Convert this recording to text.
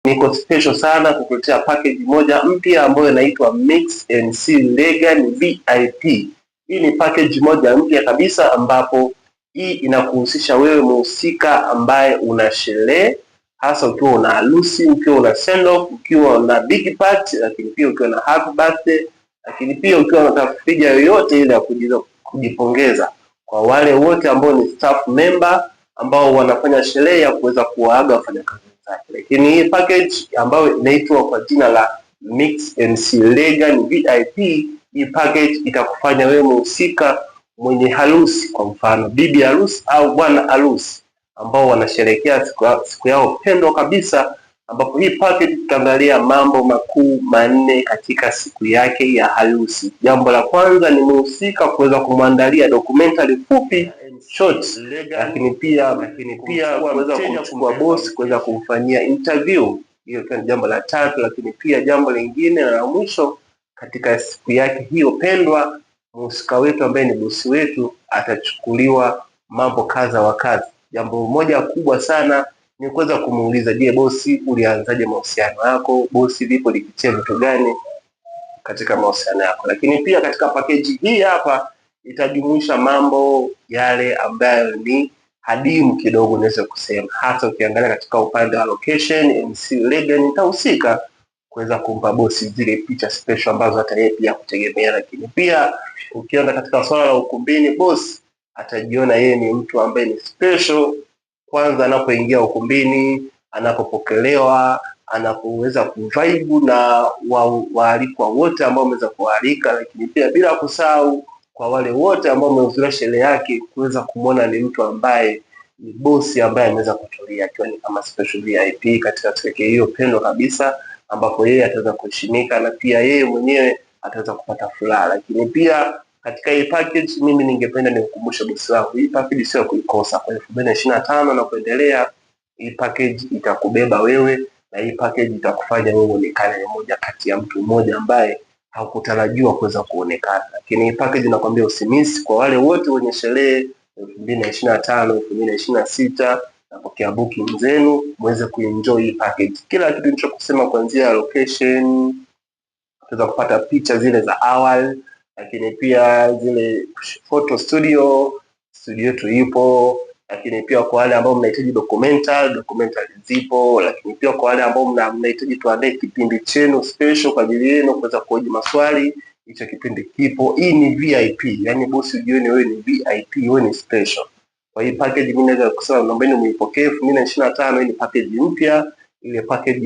niko special sana kukuletea package moja mpya ambayo inaitwa Mix MC Legan VIP. Hii ni package moja mpya kabisa ambapo hii inakuhusisha wewe mhusika ambaye una sherehe, hasa ukiwa una harusi, ukiwa una send off, ukiwa una big party, lakini pia ukiwa na happy birthday, lakini pia ukiwa na tafrija yoyote ile ya kujipongeza kwa wale wote ambao ni staff member ambao wanafanya sherehe ya kuweza kuwaaga wafanyakazi wenzake. Lakini hii package ambayo inaitwa kwa jina la Mix MC Legan VIP, hii package itakufanya wewe mhusika mwenye harusi, kwa mfano bibi harusi au bwana harusi, ambao wanasherehekea siku yao pendwa kabisa, ambapo hii package itaangalia mambo makuu manne katika siku yake ya harusi. Jambo la kwanza ni mhusika kuweza kumwandalia documentary fupi short, lakini pia kuweza kumchukua boss kuweza kumfanyia interview. Hiyo ni jambo la tatu. Lakini pia jambo lingine na la mwisho, katika siku yake hiyo pendwa, mhusika wetu ambaye ni bosi wetu atachukuliwa mambo kadha wa kadha. Jambo moja kubwa sana ni kuweza kumuuliza, je, bosi, ulianzaje mahusiano yako? Bosi, lipo lipitia vitu gani katika mahusiano yako? Lakini pia katika package hii hapa itajumuisha mambo yale ambayo ni hadimu kidogo, naweza kusema, hasa ukiangalia katika upande wa location. MC Legan itahusika kuweza kumpa bosi zile picha special ambazo hata yeye pia kutegemea. Lakini pia ukienda katika swala la ukumbini, bosi atajiona yeye ni mtu ambaye ni special kwanza anapoingia ukumbini, anapopokelewa, anapoweza kuvibe na waalikwa wote ambao wameweza kualika. Lakini pia bila kusahau kwa wale wote ambao wamehudhuria sherehe yake, kuweza kumwona ni mtu ambaye ni bosi ambaye ameweza kutulia, akiwa ni kama special VIP katika siku hiyo pendwa kabisa, ambapo yeye ataweza kuheshimika na pia yeye mwenyewe ataweza kupata furaha. Lakini pia katika hii package mimi ningependa nikukumbushe bosi wangu, hii package sio kuikosa. Kwa 2025 na kuendelea, hii package itakubeba wewe, na hii package itakufanya wewe uonekane mmoja kati ya mtu mmoja ambaye haukutarajiwa kuweza kuonekana. Lakini hii package nakwambia usimisi. Kwa wale wote wenye sherehe 2025, 2026, napokea booking zenu muweze kuenjoy hii package. Kila kitu nilichokusema, kuanzia location, utaweza kupata picha zile za awali, lakini pia zile photo studio yetu ipo. Lakini pia kwa wale ambao mnahitaji documentary zipo. Lakini pia kwa wale ambao mnahitaji tuandae kipindi chenu special kwa ajili yenu kuweza kuhoji maswali, hicho kipindi kipo. Hii ni VIP, yani bosi ujione wewe ni VIP, wewe ni special. Kwa hii package mimi naweza kusema naombeni muipokee 2025. Hii ni package mpya, ile package